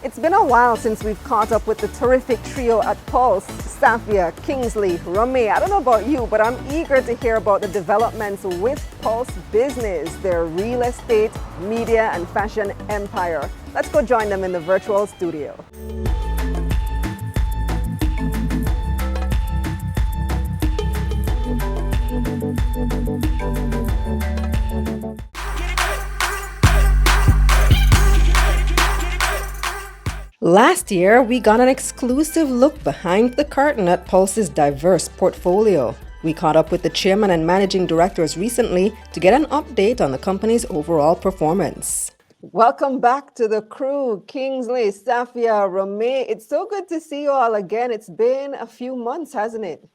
It's been a while since we've caught up with the terrific trio at Pulse, Safia, Kingsley, Romae. I don't know about you, but I'm eager to hear about the developments with Pulse Business, their real estate, media, and fashion empire. Let's go join them in the virtual studio. Last year, we got an exclusive look behind the curtain at Pulse's diverse portfolio. We caught up with the chairman and managing directors recently to get an update on the company's overall performance. Welcome back to the crew, Kingsley, Safia, Romae. It's so good to see you all again. It's been a few months, hasn't it?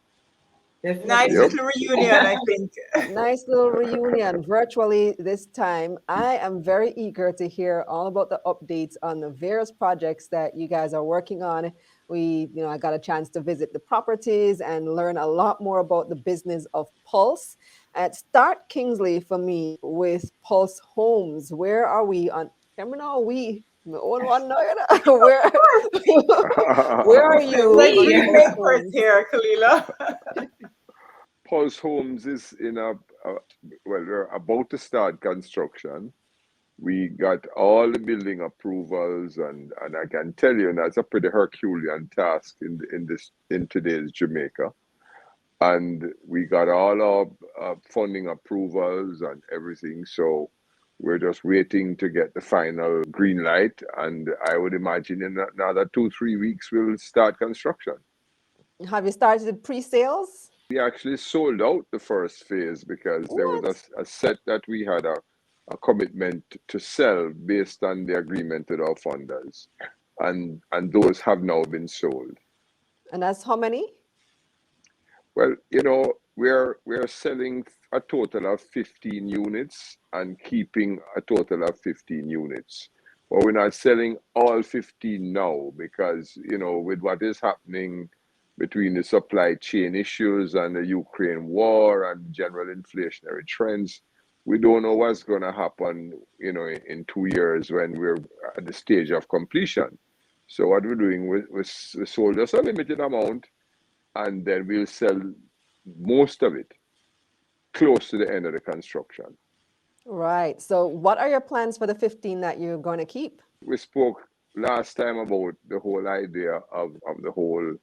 Nice little reunion, I think. Nice little reunion virtually this time. I am very eager to hear all about the updates on the various projects that you guys are working on. I got a chance to visit the properties and learn a lot more about the business of Pulse. Start, Kingsley, for me with Pulse Homes. Where are we on? Where are you? Like remakers here, Kalilah. Pulse Homes is we're about to start construction. We got all the building approvals, and I can tell you that's a pretty Herculean task in today's Jamaica. And we got all our funding approvals and everything, so we're just waiting to get the final green light. And I would imagine in another 2-3 weeks we'll start construction. Have you started pre-sales? We actually sold out the first phase because there was a set that we had a commitment to sell based on the agreement with our funders, and those have now been sold. And that's how many? Well, we're selling a total of 15 units and keeping a total of 15 units. But we're not selling all 15 now because, with what is happening between the supply chain issues and the Ukraine war and general inflationary trends, we don't know what's going to happen, in 2 years when we're at the stage of completion. So what we're doing, we sold just a limited amount, and then we'll sell most of it close to the end of the construction. Right. So what are your plans for the 15 that you're going to keep? We spoke last time about the whole idea of the whole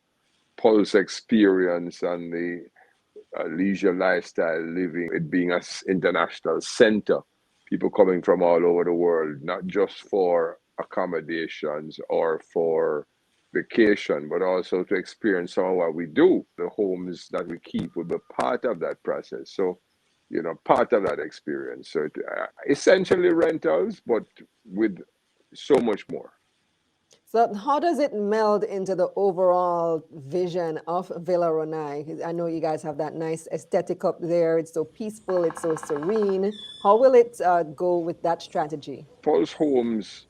Pulse experience and the leisure lifestyle living, it being an international center, people coming from all over the world, not just for accommodations or for vacation, but also to experience some of what we do. The homes that we keep will be part of that process. So, part of that experience. So essentially rentals, but with so much more. So how does it meld into the overall vision of Villa Romae? I know you guys have that nice aesthetic up there. It's so peaceful. It's so serene. How will it go with that strategy? Pulse Homes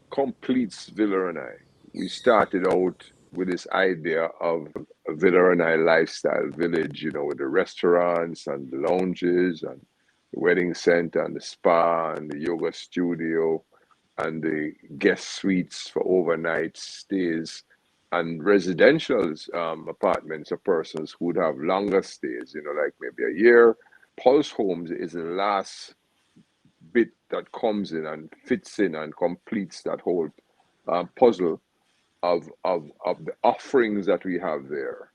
completes Villa Romae. We started out with this idea of a Villa Romae lifestyle village, with the restaurants and the lounges and the wedding center and the spa and the yoga studio and the guest suites for overnight stays and residential apartments of persons who would have longer stays, like maybe a year. Pulse Homes is the last bit that comes in and fits in and completes that whole puzzle of the offerings that we have there.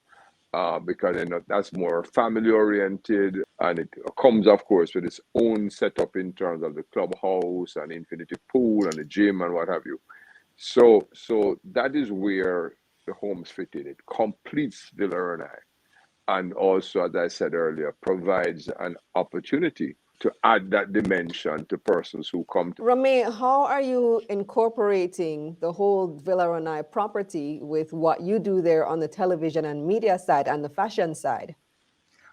Because that's more family oriented, and it comes, of course, with its own setup in terms of the clubhouse and infinity pool and the gym and what have you. So that is where the homes fit in. It completes Villa Romae, and also, as I said earlier, provides an opportunity to add that dimension to persons who come to. Romae, how are you incorporating the whole Villa Romae property with what you do there on the television and media side and the fashion side?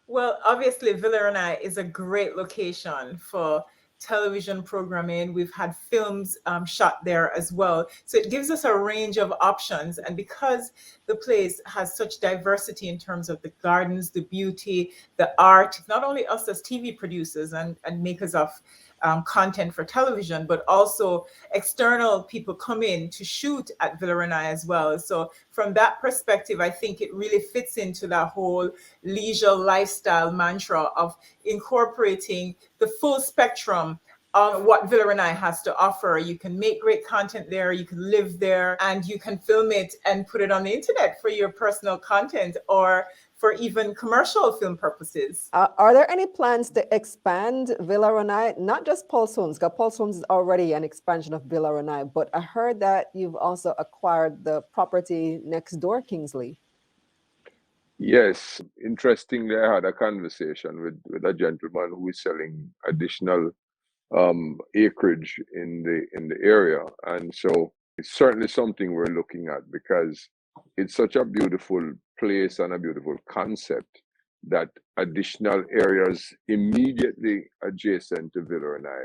Well, obviously, Villa Romae is a great location for television programming. We've had films shot there as well. So it gives us a range of options. And because the place has such diversity in terms of the gardens, the beauty, the art, not only us as TV producers and makers of content for television, but also external people come in to shoot at Villa Romae as well. So from that perspective, I think it really fits into that whole leisure lifestyle mantra of incorporating the full spectrum of what Villa Romae has to offer. You can make great content there, you can live there, and you can film it and put it on the internet for your personal content or for even commercial film purposes. Are there any plans to expand Villa Romae? Not just Pulse Homes, because Pulse Homes is already an expansion of Villa Romae, but I heard that you've also acquired the property next door, Kingsley. Yes, interestingly, I had a conversation with a gentleman who is selling additional acreage in the area, and so it's certainly something we're looking at because it's such a beautiful place and a beautiful concept that additional areas immediately adjacent to Villa and I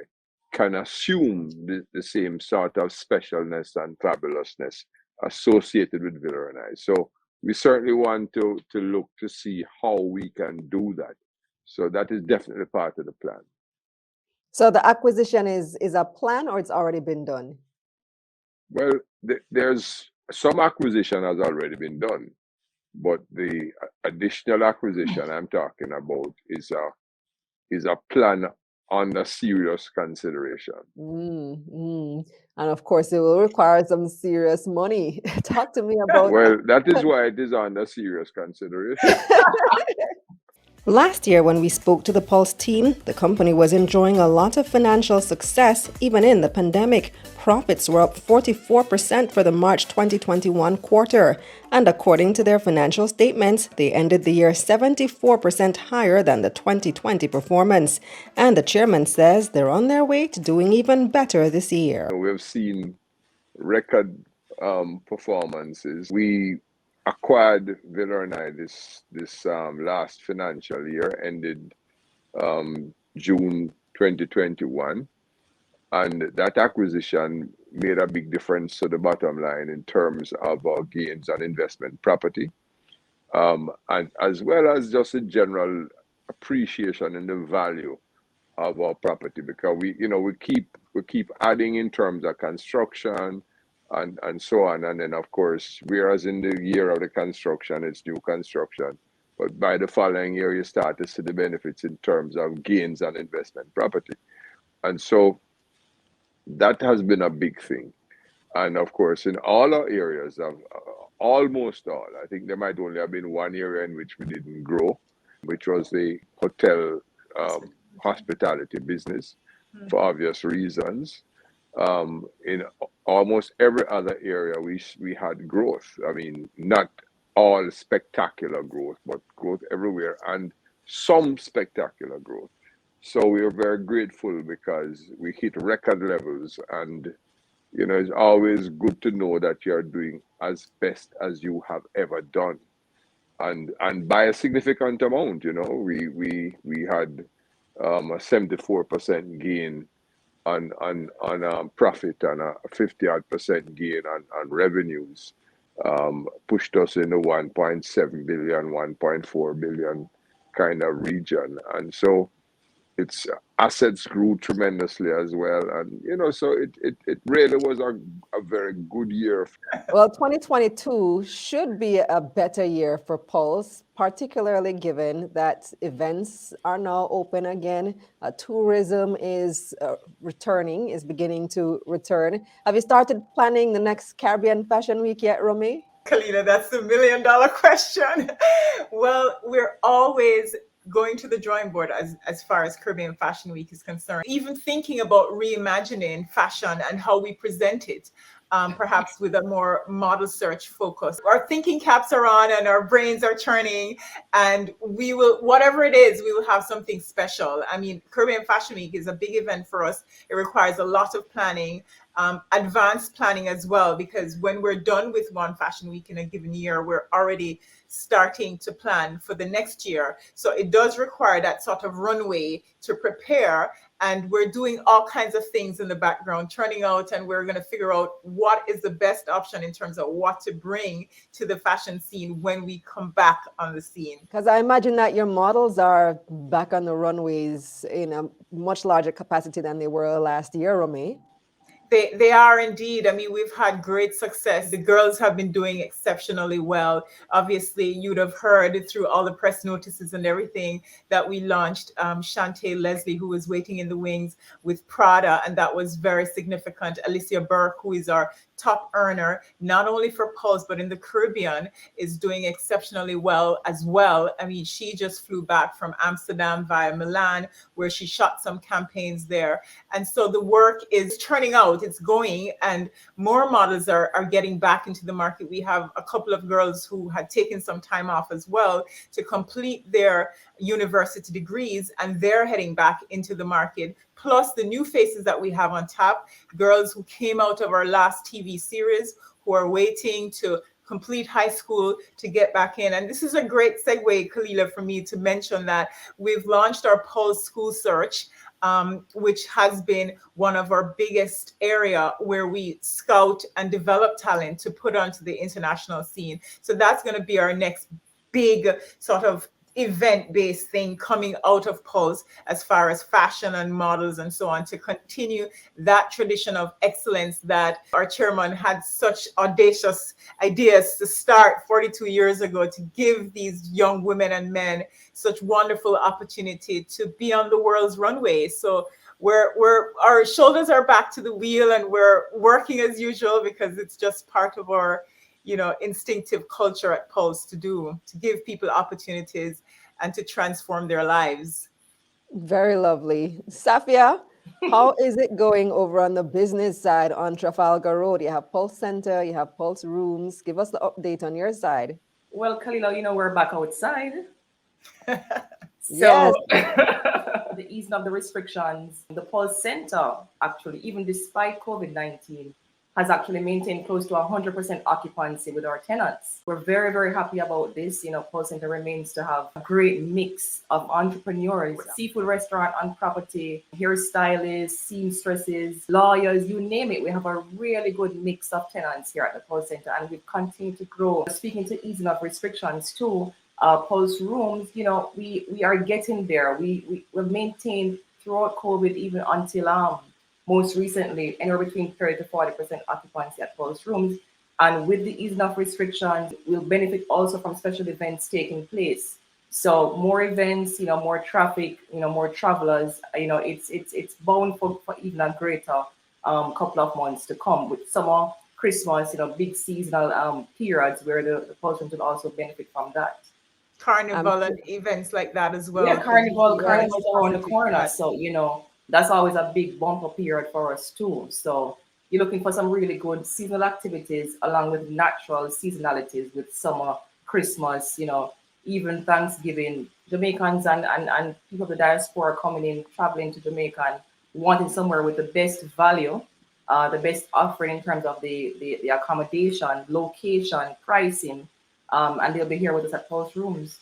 can assume the same sort of specialness and fabulousness associated with Villa and I. So we certainly want to look to see how we can do that. So that is definitely part of the plan. So the acquisition is a plan, or it's already been done? Well, there's some acquisition has already been done, but the additional acquisition I'm talking about is a plan under serious consideration. And of course, it will require some serious money. Talk to me about Well, that is why it is under serious consideration. Last year, when we spoke to the Pulse team, the company was enjoying a lot of financial success, even in the pandemic. Profits were up 44% for the March 2021 quarter. And according to their financial statements, they ended the year 74% higher than the 2020 performance. And the chairman says they're on their way to doing even better this year. We've seen record performances. We acquired Villa and I this last financial year, ended June 2021, and that acquisition made a big difference to the bottom line in terms of our gains on investment property, and as well as just a general appreciation in the value of our property, because we keep adding in terms of construction and so on. And then, of course, whereas in the year of the construction, it's new construction. But by the following year, you start to see the benefits in terms of gains on investment property. And so that has been a big thing. And of course, in all our areas, of almost all, I think there might only have been one area in which we didn't grow, which was the hotel hospitality business, for obvious reasons. In almost every other area, we had growth. I mean, not all spectacular growth, but growth everywhere, and some spectacular growth. So we are very grateful because we hit record levels, and it's always good to know that you're doing as best as you have ever done, and by a significant amount. We had a 74% gain on profit and a 50% gain on revenues, pushed us in the 1.7 billion, 1.4 billion kind of region. And so its assets grew tremendously as well. And, so it really was a very good year. Well, 2022 should be a better year for Pulse, particularly given that events are now open again. Tourism is beginning to return. Have you started planning the next Caribbean Fashion Week yet, Romae? Kalilah, that's the $1 million question. Well, we're always going to the drawing board as far as Caribbean Fashion Week is concerned. Even thinking about reimagining fashion and how we present it, perhaps with a more model search focus. Our thinking caps are on and our brains are churning, and we will, whatever it is, we will have something special. I mean, Caribbean Fashion Week is a big event for us. It requires a lot of planning, advanced planning as well, because when we're done with one fashion week in a given year, we're already starting to plan for the next year. So it does require that sort of runway to prepare And we're doing all kinds of things in the background, turning out, and we're going to figure out what is the best option in terms of what to bring to the fashion scene when we come back on the scene. Because I imagine that your models are back on the runways in a much larger capacity than they were last year, Romae. They are indeed. I mean, we've had great success. The girls have been doing exceptionally well. Obviously, you'd have heard through all the press notices and everything that we launched Shantae Leslie, who was waiting in the wings with Prada, and that was very significant. Alicia Burke, who is our top earner, not only for Pulse, but in the Caribbean, is doing exceptionally well as well. I mean, she just flew back from Amsterdam via Milan, where she shot some campaigns there. And so the work is turning out, it's going, and more models are getting back into the market. We have a couple of girls who had taken some time off as well to complete their university degrees, and they're heading back into the market. Plus the new faces that we have on tap, girls who came out of our last TV series, who are waiting to complete high school to get back in. And this is a great segue, Kalilah, for me to mention that we've launched our Pulse School Search, which has been one of our biggest area where we scout and develop talent to put onto the international scene. So that's going to be our next big sort of event-based thing coming out of Pulse as far as fashion and models and so on, to continue that tradition of excellence that our chairman had such audacious ideas to start 42 years ago, to give these young women and men such wonderful opportunity to be on the world's runway. So our shoulders are back to the wheel, and we're working as usual, because it's just part of our instinctive culture at Pulse to give people opportunities and to transform their lives. Very lovely. Safia, how is it going over on the business side on Trafalgar Road? You have Pulse Center, you have Pulse Rooms. Give us the update on your side. Well, Kalilah, we're back outside. Yes. The easing of the restrictions, the Pulse Center, actually, even despite COVID-19, has actually maintained close to 100% occupancy with our tenants. We're very, very happy about this. Pulse Center remains to have a great mix of entrepreneurs, seafood restaurant on property, hairstylists, seamstresses, lawyers, you name it. We have a really good mix of tenants here at the Pulse Center, and we've continued to grow. Speaking to easing of restrictions too, Pulse Rooms, we are getting there. We've maintained throughout COVID, even until most recently, anywhere between 30 to 40% occupancy at Pulse Rooms. And with the easing of restrictions, we'll benefit also from special events taking place. So more events, more traffic, more travelers, it's bound for even a greater couple of months to come, with summer, Christmas, big seasonal periods where the Pulse Rooms will also benefit from that. Carnival and events like that as well. Yeah, carnival's around the corner. So, that's always a big bumper period for us too. So you're looking for some really good seasonal activities along with natural seasonalities with summer, Christmas, even Thanksgiving. Jamaicans and people of the diaspora coming in, traveling to Jamaica and wanting somewhere with the best value, the best offering in terms of the accommodation, location, pricing, and they'll be here with us at Pulse Rooms.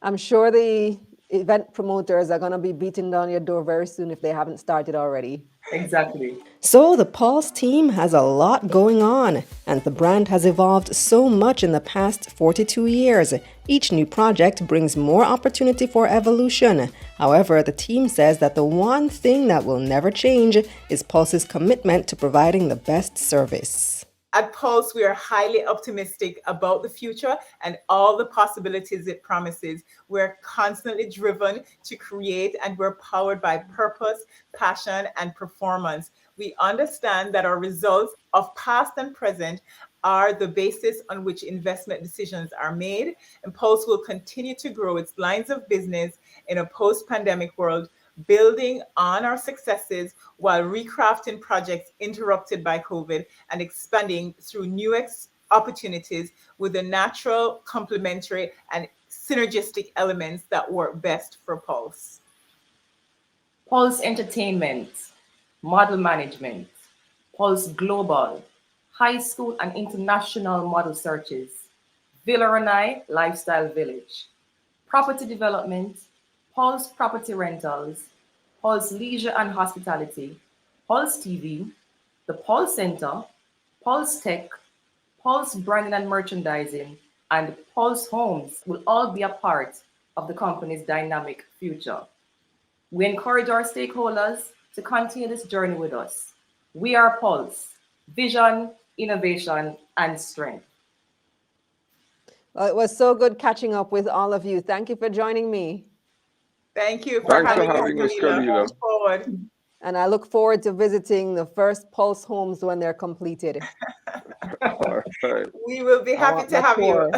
I'm sure the event promoters are going to be beating down your door very soon if they haven't started already. Exactly. So the Pulse team has a lot going on, and the brand has evolved so much in the past 42 years. Each new project brings more opportunity for evolution. However, the team says that the one thing that will never change is Pulse's commitment to providing the best service. At Pulse, we are highly optimistic about the future and all the possibilities it promises. We're constantly driven to create, and we're powered by purpose, passion, and performance. We understand that our results of past and present are the basis on which investment decisions are made, and Pulse will continue to grow its lines of business in a post-pandemic world, building on our successes while recrafting projects interrupted by COVID and expanding through new opportunities with the natural, complementary, and synergistic elements that work best for Pulse. Pulse Entertainment, Model Management, Pulse Global, High School and International Model Searches, Romae Lifestyle Village, Property Development, Pulse Property Rentals, Pulse Leisure and Hospitality, Pulse TV, the Pulse Center, Pulse Tech, Pulse Branding and Merchandising, and Pulse Homes will all be a part of the company's dynamic future. We encourage our stakeholders to continue this journey with us. We are Pulse, vision, innovation, and strength. Well, it was so good catching up with all of you. Thank you for joining me. Thank you for Thanks for having having us, Kalilah. Going forward. And I look forward to visiting the first Pulse homes when they're completed. All right. We will be happy to have you.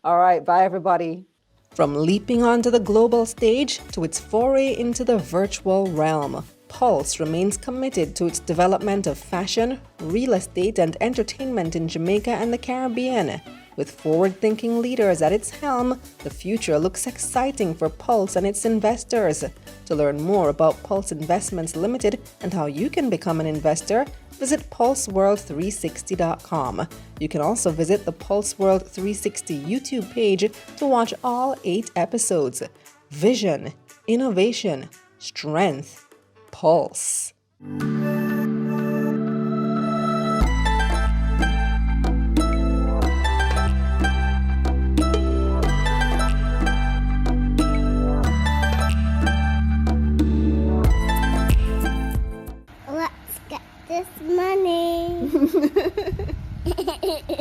All right. Bye, everybody. From leaping onto the global stage to its foray into the virtual realm, Pulse remains committed to its development of fashion, real estate, and entertainment in Jamaica and the Caribbean. With forward-thinking leaders at its helm, the future looks exciting for Pulse and its investors. To learn more about Pulse Investments Limited and how you can become an investor, visit pulseworld360.com. You can also visit the Pulse World 360 YouTube page to watch all 8 episodes. Vision, innovation, strength, Pulse. Let's get this money.